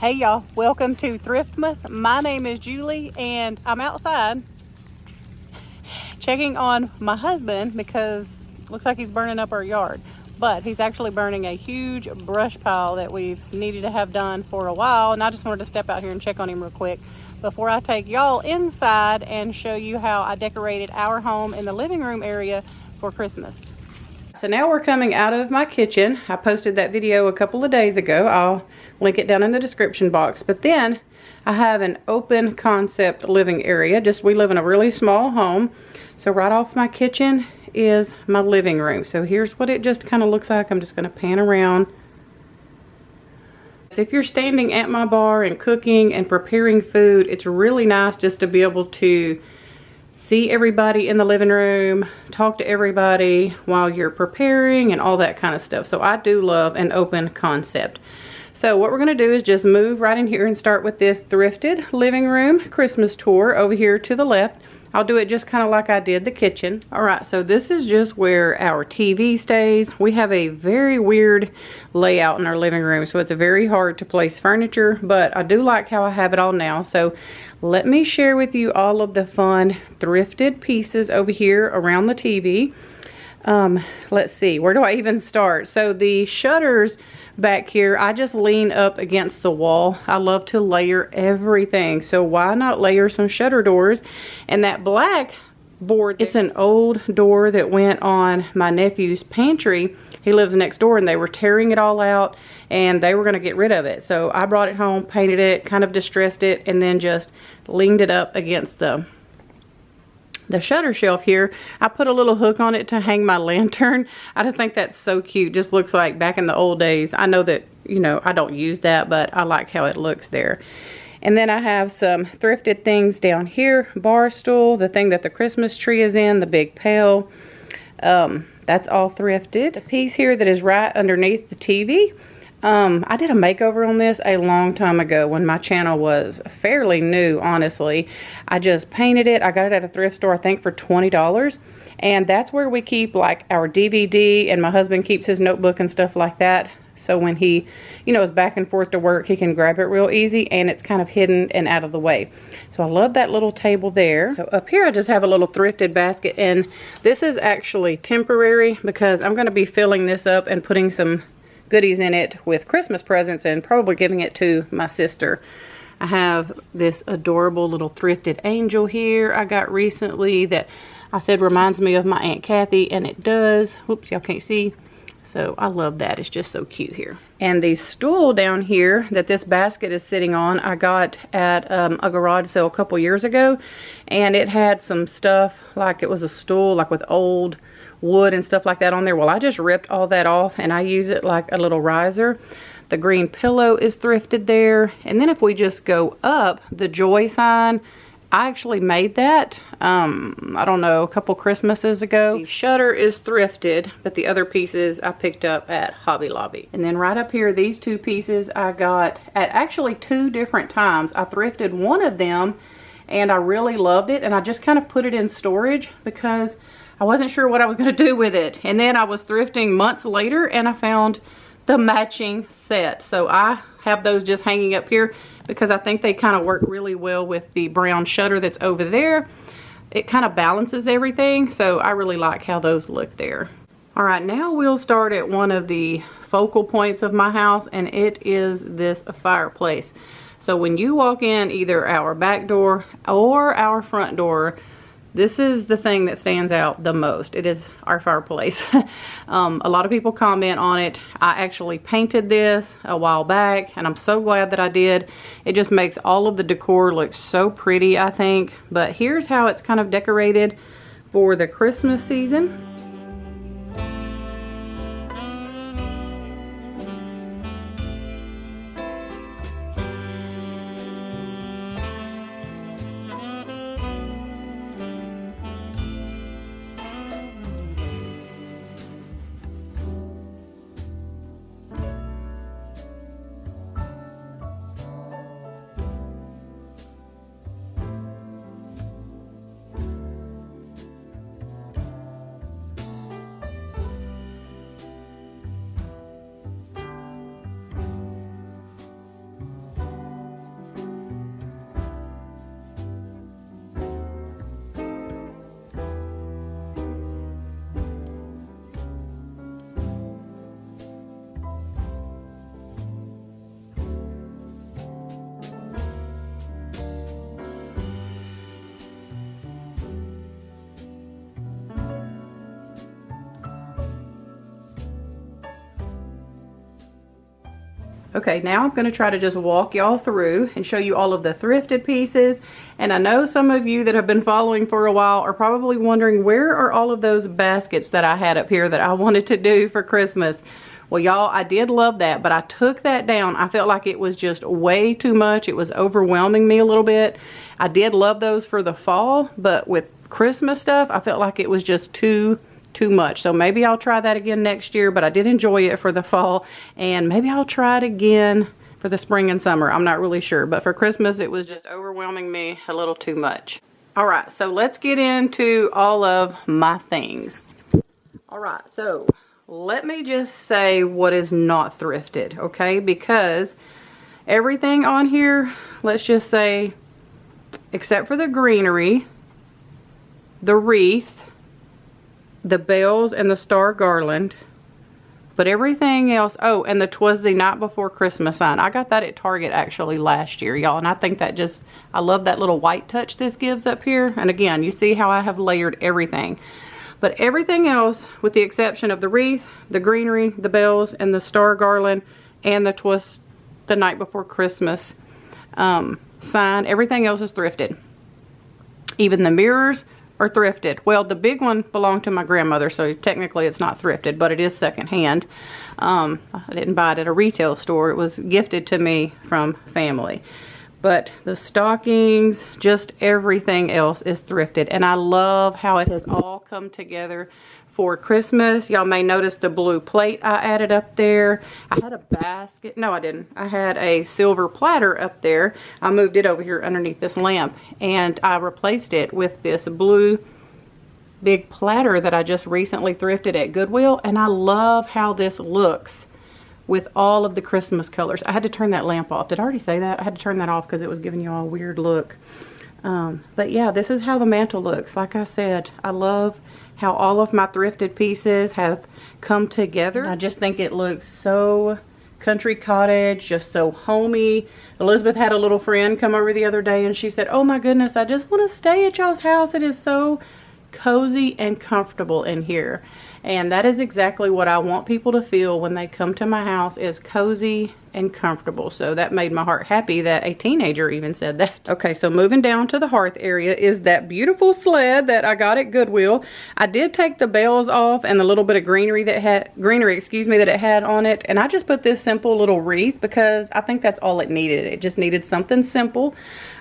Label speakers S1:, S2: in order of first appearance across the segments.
S1: Hey y'all, welcome to THRIFT-MAS. My name is Julie and I'm outside checking on my husband because it looks like he's burning up our yard. But he's actually burning a huge brush pile that we've needed to have done for a while, and I just wanted to step out here and check on him real quick before I take y'all inside and show you how I decorated our home in the living room area for Christmas. So now we're coming out of my kitchen. I posted that video a couple of days ago. I'll link it down in the description box. But then I have an open concept living area. We live in a really small home. So right off my kitchen is my living room. So here's what it just kind of looks like. I'm just going to pan around. So if you're standing at my bar and cooking and preparing food, it's really nice just to be able to see everybody in the living room, talk to everybody while you're preparing and all that kind of stuff. So I do love an open concept. So what we're going to do is just move right in here and start with this thrifted living room Christmas tour over here to the left. I'll do it just kind of like I did the kitchen. Alright, so this is just where our TV stays. We have a very weird layout in our living room, so it's very hard to place furniture, but I do like how I have it all now. So let me share with you all of the fun thrifted pieces over here around the TV. Let's see, where do I even start? So the shutters back here, I just lean up against the wall. I love to layer everything, so why not layer some shutter doors? And that black board, it's an old door that went on my nephew's pantry. He lives next door and they were tearing it all out and they were going to get rid of it. So I brought it home, painted it, kind of distressed it, and then just leaned it up against the shutter shelf here. I put a little hook on it to hang my lantern. I just think that's so cute. Just looks like back in the old days. I know that, you know, I don't use that, but I like how it looks there. And then I have some thrifted things down here. Bar stool, the thing that the Christmas tree is in, the big pail. That's all thrifted. A piece here that is right underneath the TV. I did a makeover on this a long time ago when my channel was fairly new, honestly. I just painted it. I got it at a thrift store, I think, for $20. And that's where we keep like our DVD, and my husband keeps his notebook and stuff like that. So when he, you know, is back and forth to work, he can grab it real easy, and it's kind of hidden and out of the way. So I love that little table there. So up here I just have a little thrifted basket, and this is actually temporary because I'm going to be filling this up and putting some goodies in it with Christmas presents and probably giving it to my sister. I have this adorable little thrifted angel here I got recently that I said reminds me of my Aunt Kathy, and it does. Whoops, y'all can't see. So I love that. It's just so cute here. And the stool down here that this basket is sitting on, I got at a garage sale a couple years ago, and it had some stuff like it was a stool like with old wood and stuff like that on there. Well, I just ripped all that off and I use it like a little riser. The green pillow is thrifted there. And then if we just go up, the joy sign, I actually made that, I don't know, a couple Christmases ago. The shutter is thrifted, but the other pieces I picked up at Hobby Lobby. And then right up here, these two pieces I got at actually 2 different times. I thrifted one of them and I really loved it, and I just kind of put it in storage because I wasn't sure what I was going to do with it. And then I was thrifting months later and I found the matching set. So I have those just hanging up here because I think they kind of work really well with the brown shutter that's over there. It kind of balances everything, so I really like how those look there. All right, now we'll start at one of the focal points of my house, and it is this fireplace. So when you walk in either our back door or our front door, this is the thing that stands out the most. It is our fireplace. A lot of people comment on it. I actually painted this a while back, and I'm so glad that I did. It just makes all of the decor look so pretty, I think. But here's how it's kind of decorated for the Christmas season. Okay, now I'm going to try to just walk y'all through and show you all of the thrifted pieces. And I know some of you that have been following for a while are probably wondering, where are all of those baskets that I had up here that I wanted to do for Christmas? Well, y'all, I did love that, but I took that down. I felt like it was just way too much. It was overwhelming me a little bit. I did love those for the fall, but with Christmas stuff, I felt like it was just too much. So maybe I'll try that again next year, but I did enjoy it for the fall, and maybe I'll try it again for the spring and summer. I'm not really sure, but for Christmas, it was just overwhelming me a little too much. All right, so let's get into all of my things. All right, so let me just say what is not thrifted, okay? Because everything on here, let's just say, except for the greenery, the wreath, the bells, and the star garland, but everything else, oh, and the "'Twas the Night Before Christmas" sign. I got that at Target actually last year, y'all, and I think that just, I love that little white touch this gives up here. And again, you see how I have layered everything. But everything else, with the exception of the wreath, the greenery, the bells, and the star garland, and the "'Twas the Night Before Christmas" sign, everything else is thrifted. Even the mirrors are thrifted. Well, the big one belonged to my grandmother, so technically it's not thrifted, but it is secondhand. I didn't buy it at a retail store. It was gifted to me from family. But the stockings, just everything else is thrifted. And I love how it has all come together for Christmas. Y'all may notice the blue plate I added up there. I had a basket. No, I didn't. I had a silver platter up there. I moved it over here underneath this lamp, and I replaced it with this blue big platter that I just recently thrifted at Goodwill. And I love how this looks with all of the Christmas colors. I had to turn that lamp off. Did I already say that? I had to turn that off because it was giving you all a weird look. But yeah, this is how the mantle looks. Like I said, I love how all of my thrifted pieces have come together. I just think it looks so country cottage, just so homey. Elizabeth had a little friend come over the other day, and she said, "Oh my goodness, I just want to stay at y'all's house. It is so cozy and comfortable in here." And that is exactly what I want people to feel when they come to my house, is cozy and comfortable. So that made my heart happy that a teenager even said that. Okay, so moving down to the hearth area is that beautiful sled that I got at Goodwill. I did take the bells off and the little bit of greenery that it had on it, and I just put this simple little wreath because I think that's all it needed. It just needed something simple.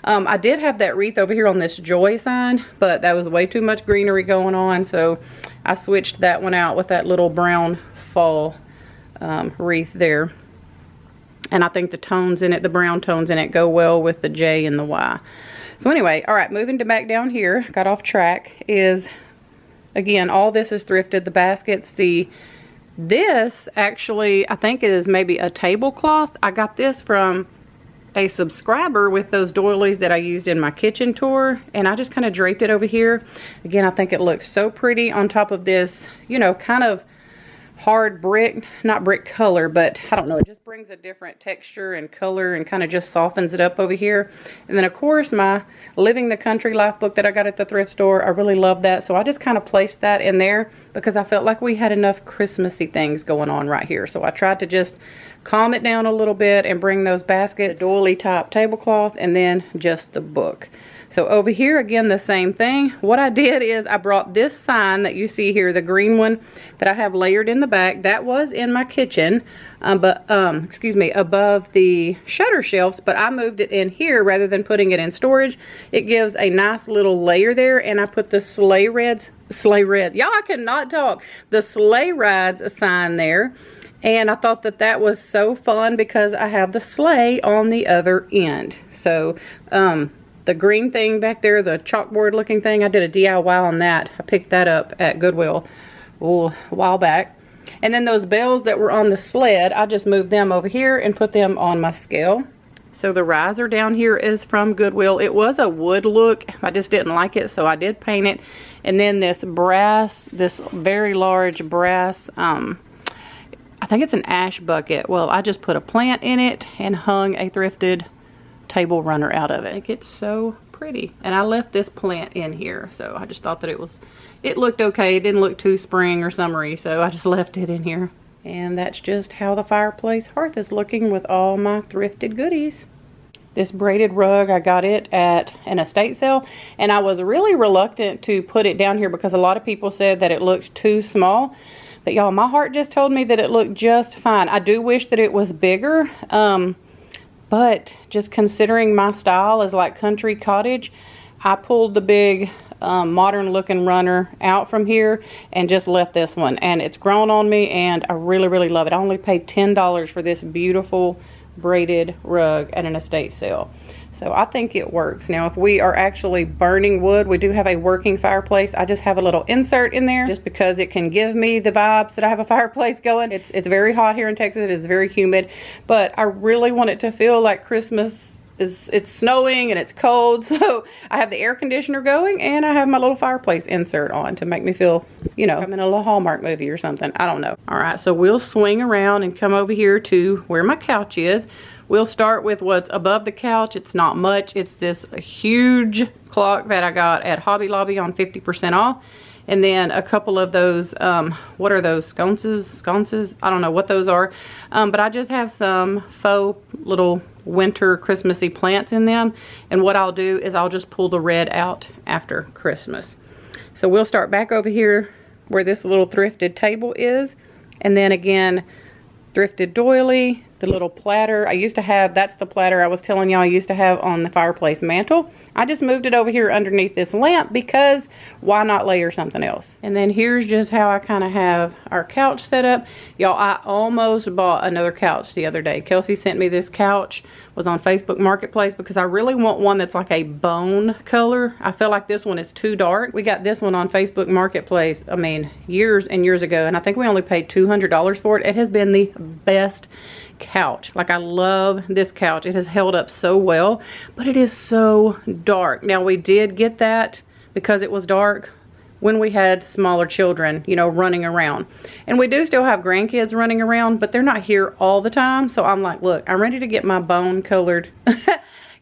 S1: I did have that wreath over here on this joy sign, but that was way too much greenery going on, so I switched that one out with that little brown fall wreath there. And I think the tones in it, the brown tones in it, go well with the J and the Y. So anyway, all right, moving to back down here, got off track, is, again, all this is thrifted. The baskets, this actually, I think is maybe a tablecloth. I got this from a subscriber with those doilies that I used in my kitchen tour, and I just kind of draped it over here. Again, I think it looks so pretty on top of this, you know, kind of hard brick, not brick color, but I don't know, it just brings a different texture and color and kind of just softens it up over here. And then of course my Living the Country Life book that I got at the thrift store, I really love that, so I just kind of placed that in there because I felt like we had enough Christmassy things going on right here. So I tried to just calm it down a little bit and bring those baskets, doily type tablecloth, and then just the book. So over here, again, the same thing. What I did is I brought this sign that you see here, the green one that I have layered in the back. That was in my kitchen, above the shutter shelves, but I moved it in here rather than putting it in storage. It gives a nice little layer there, and I put the y'all, I cannot talk. The sleigh rides sign there. And I thought that that was so fun because I have the sleigh on the other end. So, the green thing back there, the chalkboard looking thing, I did a DIY on that. I picked that up at Goodwill a while back. And then those bells that were on the sled, I just moved them over here and put them on my scale. So the riser down here is from Goodwill. It was a wood look. I just didn't like it, so I did paint it. And then this brass, this very large brass, I think it's an ash bucket. Well, I just put a plant in it and hung a thrifted table runner out of it. It's so pretty. And I left this plant in here, so I just thought that it looked okay. It didn't look too spring or summery, so I just left it in here. And that's just how the fireplace hearth is looking with all my thrifted goodies. This braided rug, I got it at an estate sale, and I was really reluctant to put it down here because a lot of people said that it looked too small. But y'all, my heart just told me that it looked just fine. I do wish that it was bigger, but just considering my style is like country cottage, I pulled the big modern looking runner out from here and just left this one, and it's grown on me, and I really love it. I only paid $10 for this beautiful braided rug at an estate sale, so I think it works. Now, if we are actually burning wood, we do have a working fireplace. I just have a little insert in there just because it can give me the vibes that I have a fireplace going. It's very hot here in Texas. It's very humid, but I really want it to feel like Christmas. It's snowing and it's cold, so I have the air conditioner going and I have my little fireplace insert on to make me feel, you know, I'm in a little Hallmark movie or something. I don't know. All right, so we'll swing around and come over here to where my couch is. We'll start with what's above the couch. It's not much. It's this huge clock that I got at Hobby Lobby on 50% off. And then a couple of those, what are those, sconces? I don't know what those are. But I just have some faux little winter Christmassy plants in them. And what I'll do is I'll just pull the red out after Christmas. So we'll start back over here where this little thrifted table is. And then again, thrifted doily, the little platter. I used to have, that's the platter I was telling y'all I used to have on the fireplace mantle. I just moved it over here underneath this lamp because why not layer something else? And then here's just how I kind of have our couch set up. Y'all, I almost bought another couch the other day. Kelsey sent me this couch, was on Facebook Marketplace, because I really want one that's like a bone color. I feel like this one is too dark. We got this one on Facebook Marketplace, I mean, years and years ago, and I think we only paid $200 for it. It has been the best couch. Like, I love this couch. It has held up so well, but it is so dark. Now, we did get that because it was dark when we had smaller children, you know, running around. And we do still have grandkids running around, but they're not here all the time. So I'm like, look, I'm ready to get my bone colored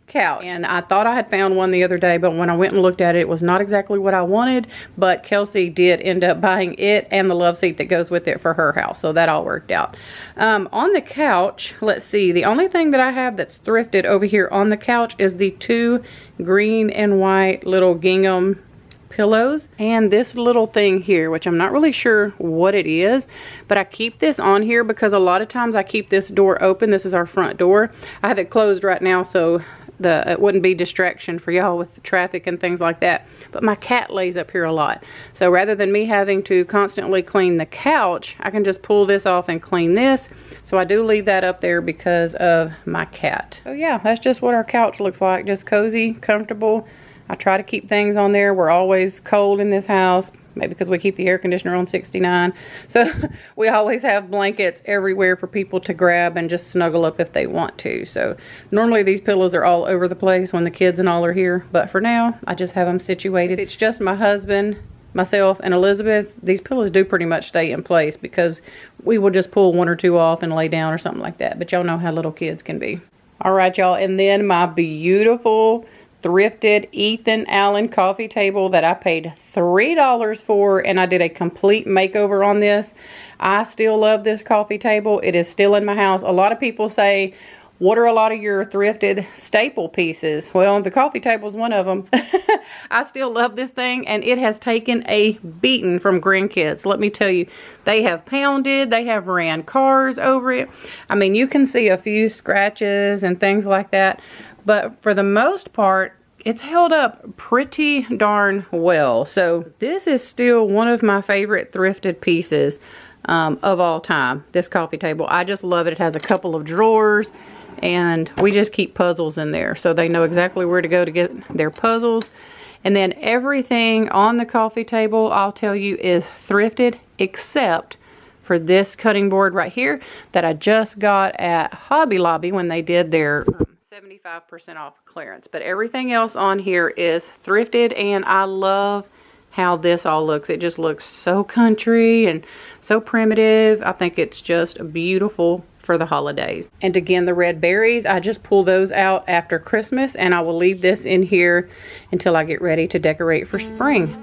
S1: couch. And I thought I had found one the other day, but when I went and looked at it, it was not exactly what I wanted. But Kelsey did end up buying it and the love seat that goes with it for her house, so that all worked out. On the couch, let's see, the only thing that I have that's thrifted over here on the couch is the two green and white little gingham pillows and this little thing here, which I'm not really sure what it is, but I keep this on here because a lot of times I keep this door open. This is our front door. I have it closed right now so it wouldn't be distraction for y'all with traffic and things like that. But my cat lays up here a lot, so rather than me having to constantly clean the couch, I can just pull this off and clean this. So I do leave that up there because of my cat. So yeah, that's just what our couch looks like. Just cozy, comfortable. I try to keep things on there. We're always cold in this house, maybe because we keep the air conditioner on 69. So we always have blankets everywhere for people to grab and just snuggle up if they want to. So normally these pillows are all over the place when the kids and all are here. But for now, I just have them situated. If it's just my husband, myself, and Elizabeth, these pillows do pretty much stay in place because we will just pull one or two off and lay down or something like that. But y'all know how little kids can be. All right, y'all. And then my beautiful thrifted Ethan Allen coffee table that I paid $3 for, and I did a complete makeover on this. I still love this coffee table. It is still in my house. A lot of people say, what are a lot of your thrifted staple pieces? Well, the coffee table is one of them. I still love this thing, and it has taken a beating from grandkids. Let me tell you, they have pounded, they have ran cars over it. I mean, you can see a few scratches and things like that. But for the most part, it's held up pretty darn well. So this is still one of my favorite thrifted pieces of all time, this coffee table. I just love it. It has a couple of drawers, and we just keep puzzles in there, so they know exactly where to go to get their puzzles. And then everything on the coffee table, I'll tell you, is thrifted except for this cutting board right here that I just got at Hobby Lobby when they did their 75% off clearance. But everything else on here is thrifted, and I love how this all looks. It just looks so country and so primitive. I think it's just beautiful for the holidays. And again, the red berries, I just pull those out after Christmas, and I will leave this in here until I get ready to decorate for spring.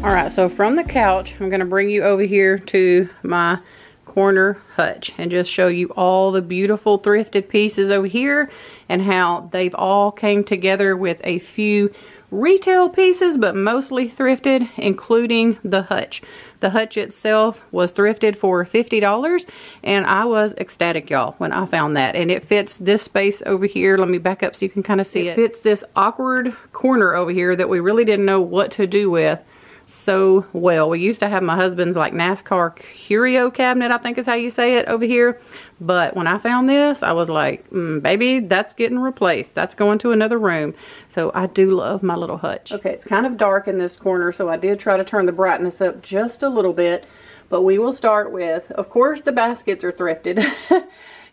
S1: All right, so from the couch, I'm gonna bring you over here to my corner hutch and just show you all the beautiful thrifted pieces over here and how they've all came together with a few retail pieces, but mostly thrifted, including the hutch. The hutch itself was thrifted for $50, and I was ecstatic, y'all, when I found that. And it fits this space over here. Let me back up so you can kind of see it. It fits this awkward corner over here that we really didn't know what to do with so well. We used to have my husband's like NASCAR curio cabinet, I think is how you say it, over here. But when I found this, I was like, baby, that's getting replaced. That's going to another room. So I do love my little hutch. Okay, it's kind of dark in this corner, so I did try to turn the brightness up just a little bit. But we will start with, of course, the baskets are thrifted.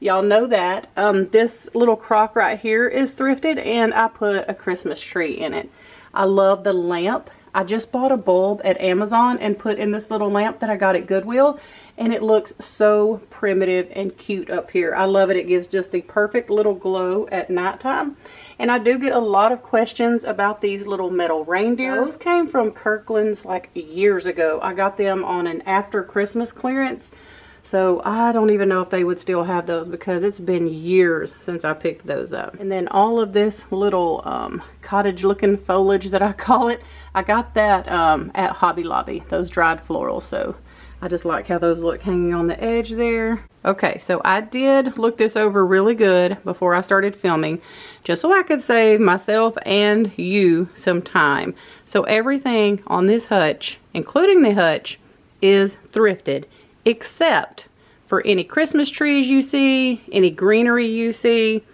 S1: Y'all know that. This little crock right here is thrifted, and I put a Christmas tree in it. I love the lamp. I just bought a bulb at Amazon and put in this little lamp that I got at Goodwill, and it looks so primitive and cute up here. I love it. It gives just the perfect little glow at nighttime. And I do get a lot of questions about these little metal reindeer. Those came from Kirkland's like years ago. I got them on an after Christmas clearance. So I don't even know if they would still have those because it's been years since I picked those up. And then all of this little cottage looking foliage that I call it, I got that at Hobby Lobby, those dried florals. So I just like how those look hanging on the edge there. Okay, so I did look this over really good before I started filming, just so I could save myself and you some time. So everything on this hutch, including the hutch, is thrifted, except for any Christmas trees you see, any greenery you see,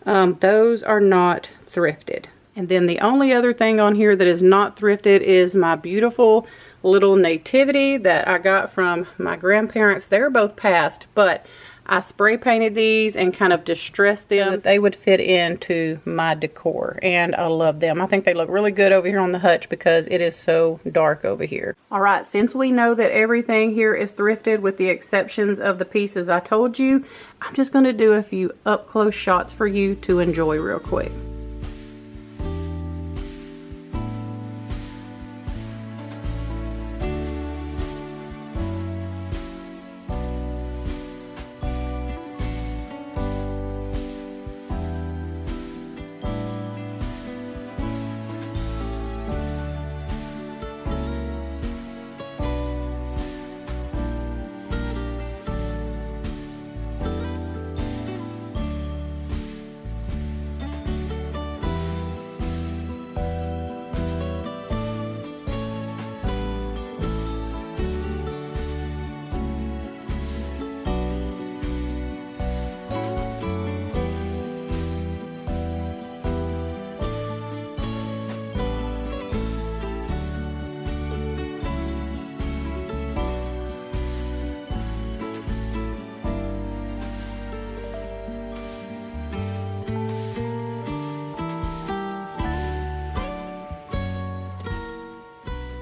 S1: those are not thrifted. And then the only other thing on here that is not thrifted is my beautiful little nativity that I got from my grandparents. They're both passed, but I spray painted these and kind of distressed them so that they would fit into my decor, and I love them. I think they look really good over here on the hutch because it is so dark over here. All right, since we know that everything here is thrifted with the exceptions of the pieces I told you, I'm just going to do a few up close shots for you to enjoy real quick.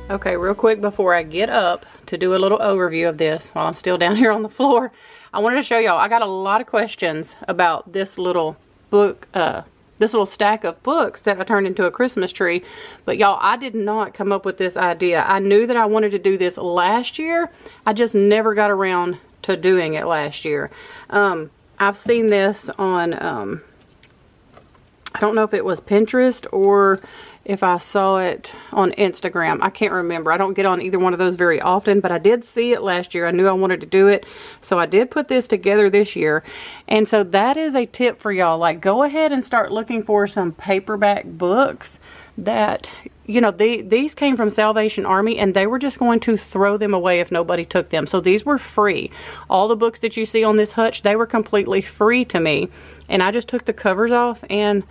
S1: Okay, real quick before I get up to do a little overview of this while I'm still down here on the floor, I wanted to show y'all, I got a lot of questions about this little book, this little stack of books that I turned into a Christmas tree. But y'all, I did not come up with this idea. I knew that I wanted to do this last year. I just never got around to doing it last year. I've seen this on, I don't know if it was Pinterest or if I saw it on Instagram. I can't remember. I don't get on either one of those very often, but I did see it last year. I knew I wanted to do it, so I did put this together this year. And so that is a tip for y'all. Like, go ahead and start looking for some paperback books that, you know, these came from Salvation Army, and they were just going to throw them away if nobody took them. So these were free. All the books that you see on this hutch, they were completely free to me. And I just took the covers off, and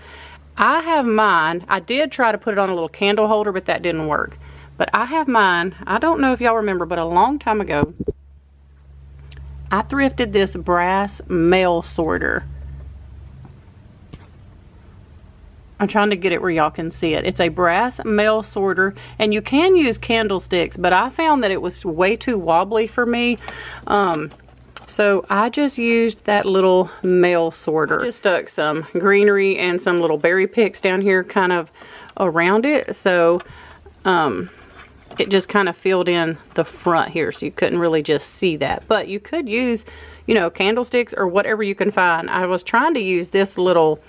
S1: I have mine. I did try to put it on a little candle holder, but that didn't work. But I have mine. I don't know if y'all remember, but a long time ago, I thrifted this brass mail sorter. I'm trying to get it where y'all can see it. It's a brass mail sorter, and you can use candlesticks, but I found that it was way too wobbly for me. So I just used that little mail sorter. I just stuck some greenery and some little berry picks down here kind of around it. So it just kind of filled in the front here, so you couldn't really just see that. But you could use, you know, candlesticks or whatever you can find. I was trying to use this little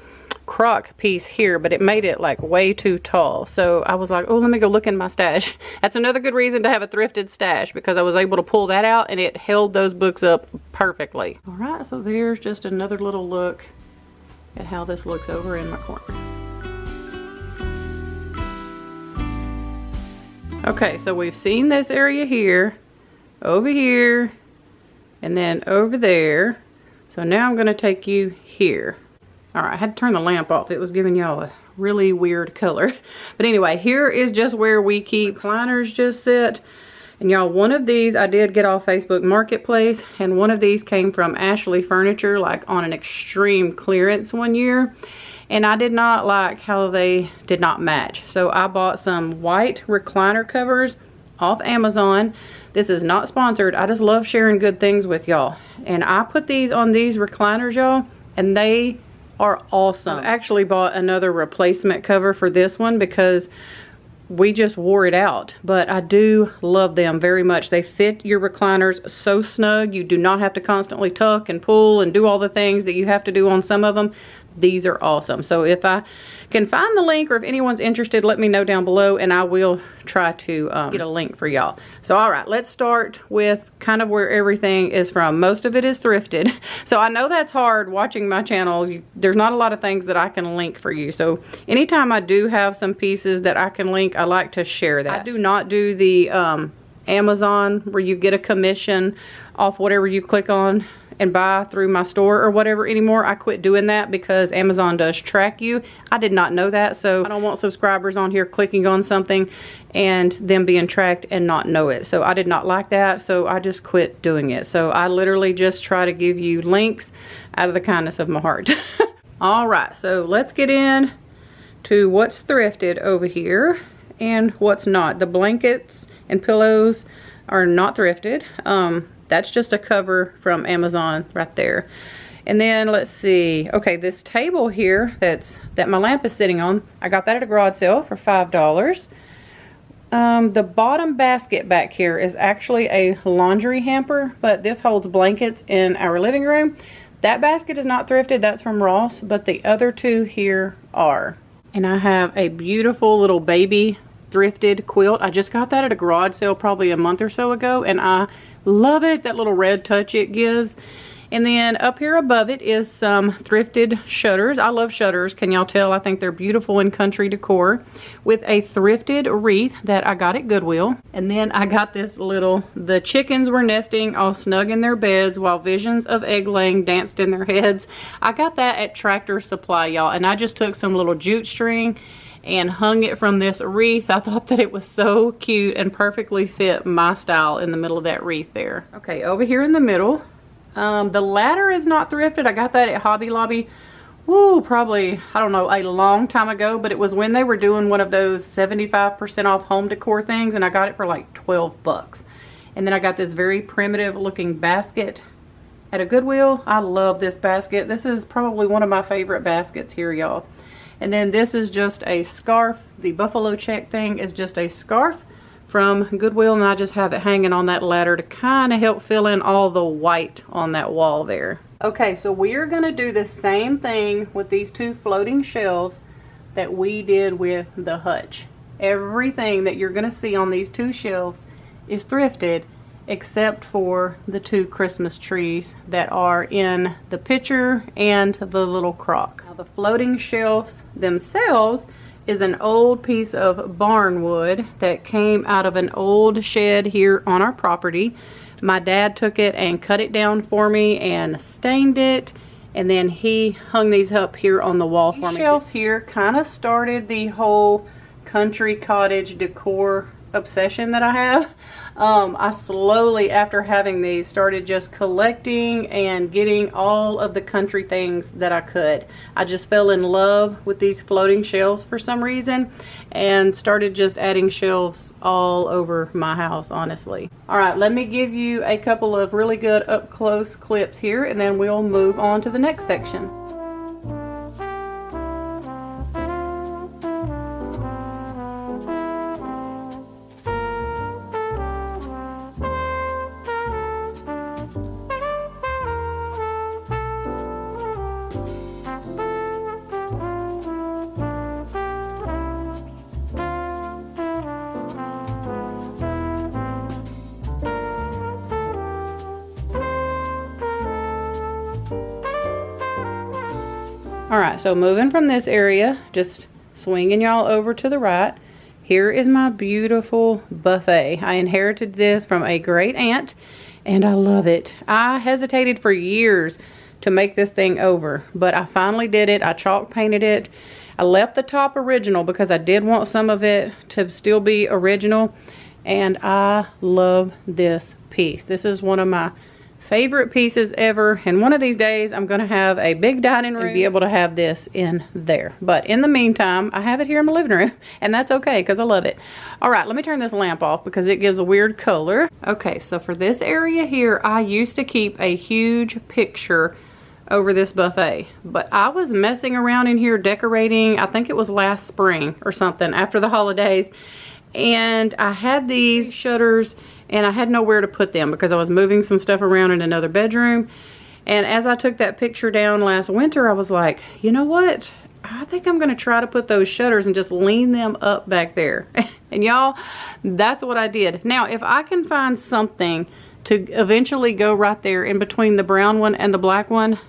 S1: crock piece here, but it made it like way too tall. So I was like, oh, let me go look in my stash. That's another good reason to have a thrifted stash, because I was able to pull that out and it held those books up perfectly. All right, so there's just another little look at how this looks over in my corner. Okay, so we've seen this area here, over here, and then over there. So now I'm going to take you here. All right, I had to turn the lamp off. It was giving y'all a really weird color. But anyway, here is just where we keep recliners just sit. And y'all, one of these I did get off Facebook Marketplace, and one of these came from Ashley Furniture, like on an extreme clearance one year. And I did not like how they did not match. So I bought some white recliner covers off Amazon. This is not sponsored. I just love sharing good things with y'all. And I put these on these recliners, y'all, and they are awesome. I actually bought another replacement cover for this one because we just wore it out, but I do love them very much. They fit your recliners so snug. You do not have to constantly tuck and pull and do all the things that you have to do on some of them. These are awesome. So if I can find the link, or if anyone's interested, let me know down below and I will try to get a link for y'all. So all right, let's start with kind of where everything is from. Most of it is thrifted. So I know that's hard watching my channel. There's not a lot of things that I can link for you. So anytime I do have some pieces that I can link, I like to share that. I do not do the Amazon where you get a commission off whatever you click on and buy through my store or whatever anymore. I quit doing that because Amazon does track you. I did not know that, so I don't want subscribers on here clicking on something and them being tracked and not know it. So I did not like that, so I just quit doing it. So I literally just try to give you links out of the kindness of my heart. All right, so let's get in to what's thrifted over here and what's not. The blankets and pillows are not thrifted. That's just a cover from Amazon right there. And then let's see. Okay, this table here that my lamp is sitting on, I got that at a garage sale for $5. The bottom basket back here is actually a laundry hamper, but this holds blankets in our living room. That basket is not thrifted, that's from Ross, but the other two here are. And I have a beautiful little baby thrifted quilt. I just got that at a garage sale probably a month or so ago, and I love it, that little red touch it gives. And then up here above it is some thrifted shutters. I love shutters, can y'all tell? I think they're beautiful in country decor, with a thrifted wreath that I got at Goodwill. And then I got this little, the chickens were nesting all snug in their beds while visions of egg laying danced in their heads. I got that at Tractor Supply, y'all, and I just took some little jute string and hung it from this wreath. I thought that it was so cute and perfectly fit my style in the middle of that wreath there. Okay, over here in the middle, the ladder is not thrifted. I got that at Hobby Lobby, woo, probably, I don't know, a long time ago, but it was when they were doing one of those 75% off home decor things, and I got it for like 12 bucks. And then I got this very primitive looking basket at a Goodwill. I love this basket. This is probably one of my favorite baskets here, y'all. And then this is just a scarf. The buffalo check thing is just a scarf from Goodwill, and I just have it hanging on that ladder to kind of help fill in all the white on that wall there. Okay, so we are going to do the same thing with these two floating shelves that we did with the hutch. Everything that you're going to see on these two shelves is thrifted, except for the two Christmas trees that are in the picture and the little crock. Now the floating shelves themselves is an old piece of barn wood that came out of an old shed here on our property. My dad took it and cut it down for me and stained it, and then he hung these up here on the wall for me. These shelves here kind of started the whole country cottage decor obsession that I have. I slowly, after having these, started just collecting and getting all of the country things that I could. I just fell in love with these floating shelves for some reason and started just adding shelves all over my house, honestly. All right, let me give you a couple of really good up close clips here, and then we'll move on to the next section. All right, so moving from this area, just swinging y'all over to the right. Here is my beautiful buffet. I inherited this from a great aunt, and I love it. I hesitated for years to make this thing over, but I finally did it. I chalk painted it. I left the top original because I did want some of it to still be original, and I love this piece. This is one of my favorite pieces ever, and one of these days I'm gonna have a big dining room and be able to have this in there. But in the meantime, I have it here in my living room, and that's okay because I love it. All right, let me turn this lamp off because it gives a weird color. Okay, so for this area here, I used to keep a huge picture over this buffet, but I was messing around in here decorating, I think it was last spring or something after the holidays, and I had these shutters and I had nowhere to put them because I was moving some stuff around in another bedroom. And as I took that picture down last winter, I was like, you know what? I think I'm gonna try to put those shutters and just lean them up back there. And y'all, that's what I did. Now, if I can find something to eventually go right there in between the brown one and the black one,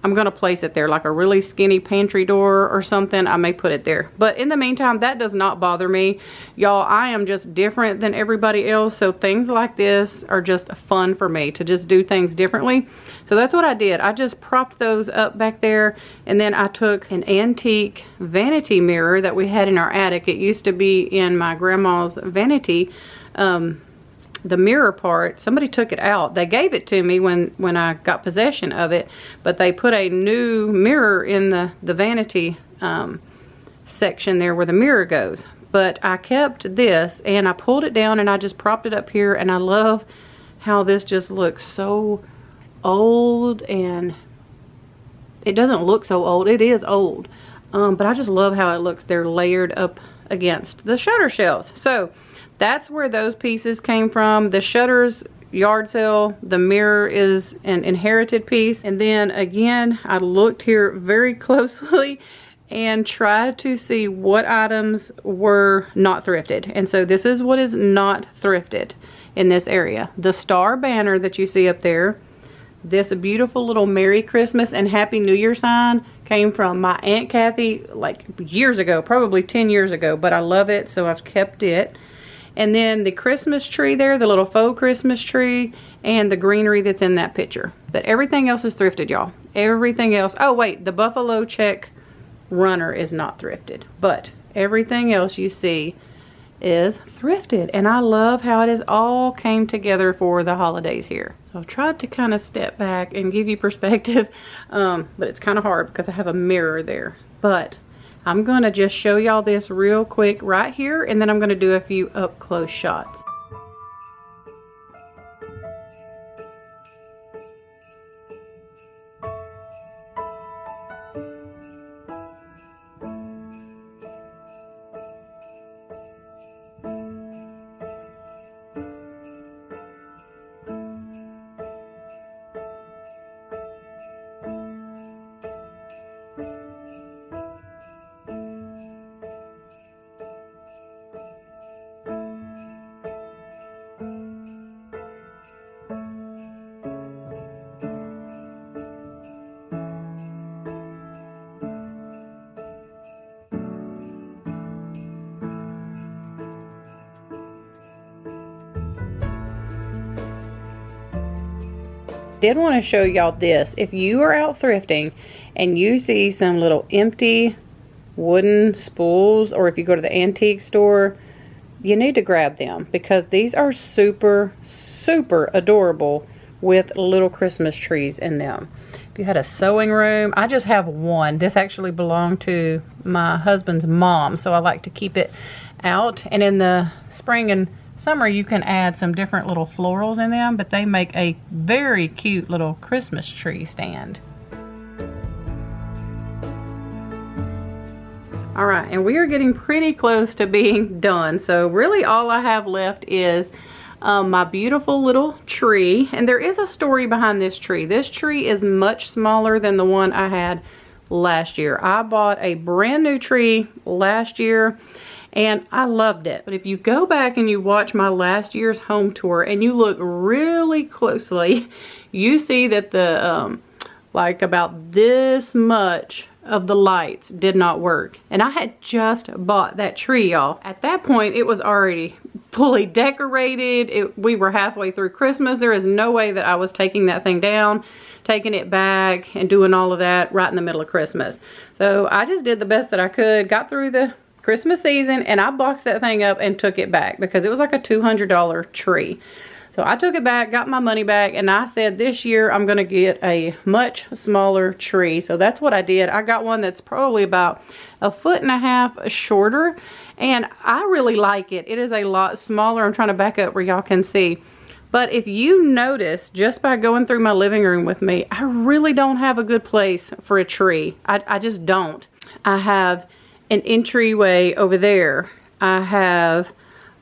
S1: I'm gonna place it there, like a really skinny pantry door or something. I may put it there, but in the meantime, that does not bother me. Y'all, I am just different than everybody else, so things like this are just fun for me to just do things differently. So that's what I did. I just propped those up back there, and then I took an antique vanity mirror that we had in our attic. It used to be in my grandma's vanity. The mirror part, somebody took it out. They gave it to me when I got possession of it, but they put a new mirror in the vanity section there where the mirror goes. But I kept this and I pulled it down and I just propped it up here, and I love how this just looks so old, and it doesn't look so old. It is old, but I just love how it looks. They're layered up against the shutter shelves. So that's where those pieces came from. The shutters, yard sale. The mirror is an inherited piece. And then again, I looked here very closely and tried to see what items were not thrifted. And so this is what is not thrifted in this area. The star banner that you see up there, this beautiful little Merry Christmas and Happy New Year sign came from my Aunt Kathy like years ago, probably 10 years ago, but I love it, so I've kept it. And then the Christmas tree there, the little faux Christmas tree, and the greenery that's in that picture. But everything else is thrifted, y'all. Everything else. Oh, wait, the buffalo check runner is not thrifted. But everything else you see is thrifted. And I love how it has all came together for the holidays here. So I've tried to kind of step back and give you perspective. But it's kind of hard because I have a mirror there. But I'm going to just show y'all this real quick right here, and then I'm going to do a few up close shots. Did want to show y'all this. If you are out thrifting and you see some little empty wooden spools, or if you go to the antique store, you need to grab them because these are super adorable with little Christmas trees in them. If you had a sewing room, I just have one. This actually belonged to my husband's mom, so I like to keep it out. And in the spring and summer, you can add some different little florals in them, but they make a very cute little Christmas tree stand. All right, and we are getting pretty close to being done. So really all I have left is my beautiful little tree. And there is a story behind this tree. This tree is much smaller than the one I had last year. I bought a brand new tree last year and I loved it. But if you go back and you watch my last year's home tour and you look really closely, you see that the like about this much of the lights did not work. And I had just bought that tree, y'all. At that point, it was already fully decorated. We were halfway through Christmas. There is no way that I was taking that thing down, taking it back, and doing all of that right in the middle of Christmas. So I just did the best that I could, got through the Christmas season, and I boxed that thing up and took it back because it was like a $200 tree. So I took it back, got my money back, and I said this year I'm going to get a much smaller tree. So that's what I did. I got one that's probably about 1.5 feet shorter, and I really like it. It is a lot smaller. I'm trying to back up where y'all can see. But if you notice, just by going through my living room with me, I really don't have a good place for a tree. I just don't. I have an entryway over there. I have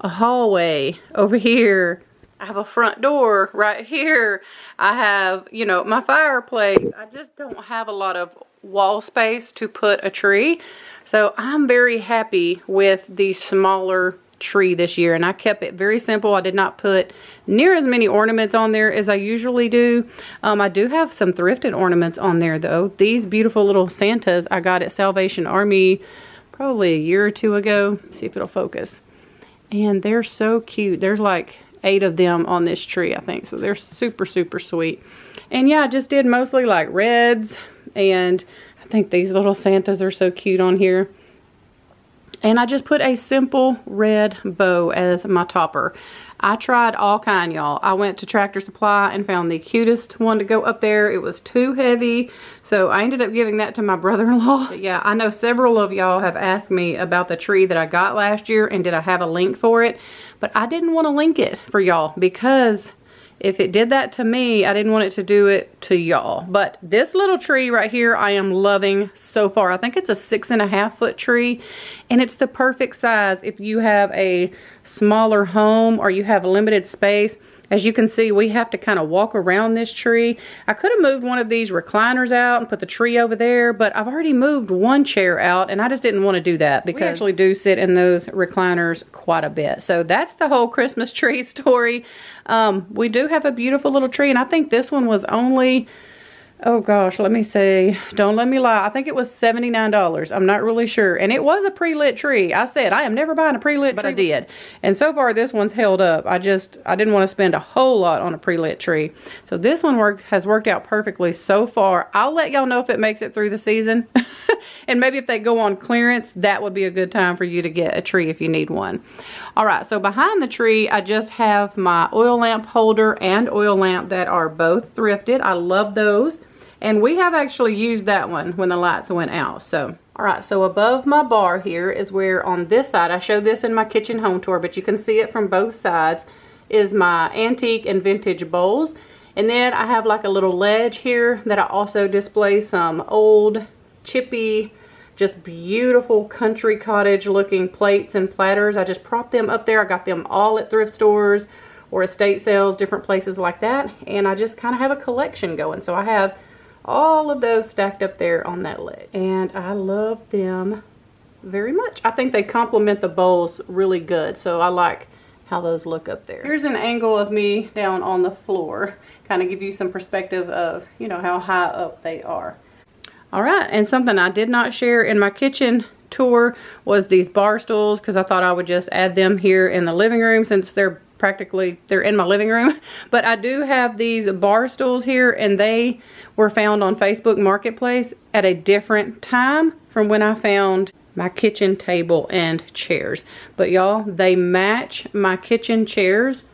S1: a hallway over here. I have a front door right here. I have, you know, my fireplace. I just don't have a lot of wall space to put a tree. So I'm very happy with the smaller tree this year, and I kept it very simple. I did not put near as many ornaments on there as I usually do. I do have some thrifted ornaments on there though. These beautiful little Santas I got at Salvation Army probably a year or two ago. Let's see if it'll focus. And they're so cute. There's like 8 of them on this tree, I think. So they're super, super sweet. And yeah, I just did mostly like reds, and I think these little Santas are so cute on here. And I just put a simple red bow as my topper. I tried all kind, y'all. I went to Tractor Supply and found the cutest one to go up there. It was too heavy, so I ended up giving that to my brother-in-law. Yeah, I know several of y'all have asked me about the tree that I got last year and did I have a link for it, but I didn't want to link it for y'all because if it did that to me, I didn't want it to do it to y'all. But this little tree right here, I am loving so far. I think it's a 6.5 foot tree, and it's the perfect size if you have a smaller home or you have limited space. As you can see, we have to kind of walk around this tree. I could have moved one of these recliners out and put the tree over there, but I've already moved one chair out, and I just didn't want to do that because we actually do sit in those recliners quite a bit. So that's the whole Christmas tree story. We do have a beautiful little tree, and I think this one was only, oh gosh, let me see. Don't let me lie. I think it was $79. I'm not really sure. And it was a pre-lit tree. I said, I am never buying a pre-lit tree, but I did. And so far, this one's held up. I didn't want to spend a whole lot on a pre-lit tree. So this one has worked out perfectly so far. I'll let y'all know if it makes it through the season. And maybe if they go on clearance, that would be a good time for you to get a tree if you need one. All right, so behind the tree, I just have my oil lamp holder and oil lamp that are both thrifted. I love those. And we have actually used that one when the lights went out. So, all right, so above my bar here is where on this side, I showed this in my kitchen home tour, but you can see it from both sides, is my antique and vintage bowls. And then I have like a little ledge here that I also display some old, chippy, just beautiful country cottage looking plates and platters. I just prop them up there. I got them all at thrift stores or estate sales, different places like that. And I just kind of have a collection going. So I have all of those stacked up there on that ledge. And I love them very much. I think they complement the bowls really good. So I like how those look up there. Here's an angle of me down on the floor. Kind of give you some perspective of, you know, how high up they are. All right, and something I did not share in my kitchen tour was these bar stools, because I thought I would just add them here in the living room since they're in my living room. But I do have these bar stools here, and they were found on Facebook Marketplace at a different time from when I found my kitchen table and chairs. But y'all, they match my kitchen chairs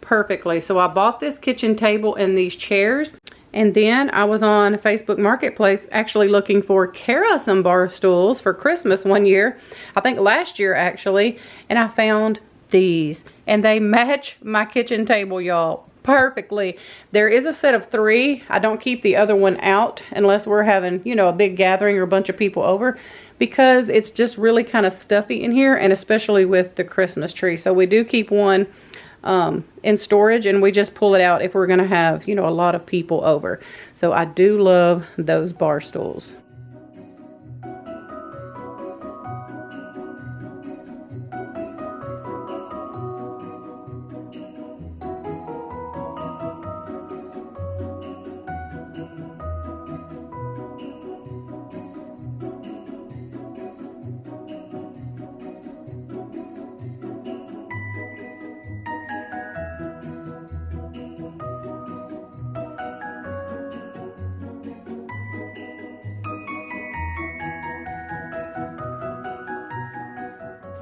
S1: perfectly. So I bought this kitchen table and these chairs, and then I was on Facebook Marketplace actually looking for Kerosene bar stools for Christmas one year, I think last year actually, and I found these, and they match my kitchen table, y'all, perfectly. There is a set of 3. I don't keep the other one out unless we're having, you know, a big gathering or a bunch of people over, because it's just really kind of stuffy in here, and especially with the Christmas tree. So we do keep one in storage, and we just pull it out if we're gonna have, you know, a lot of people over. So I do love those bar stools.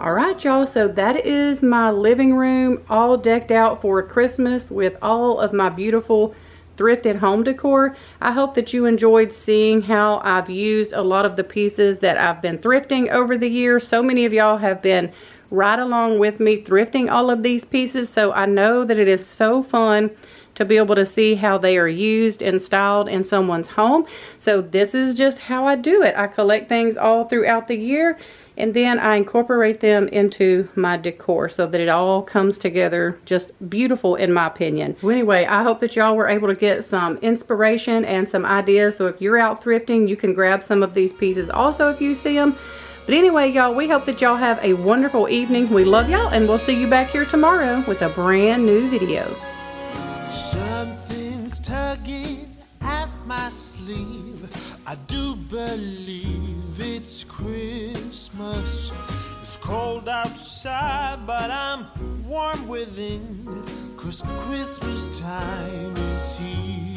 S1: All right, y'all, so that is my living room all decked out for Christmas with all of my beautiful thrifted home decor. I hope that you enjoyed seeing how I've used a lot of the pieces that I've been thrifting over the years. So many of y'all have been right along with me thrifting all of these pieces, so I know that it is so fun to be able to see how they are used and styled in someone's home. So this is just how I do it. I collect things all throughout the year, and then I incorporate them into my decor so that it all comes together just beautiful, in my opinion. So anyway, I hope that y'all were able to get some inspiration and some ideas. So if you're out thrifting, you can grab some of these pieces also if you see them. But anyway, y'all, we hope that y'all have a wonderful evening. We love y'all, and we'll see you back here tomorrow with a brand new video.
S2: Something's tugging at my sleeve. I do believe it's Christmas. It's cold outside, but I'm warm within, 'cause Christmas time is here.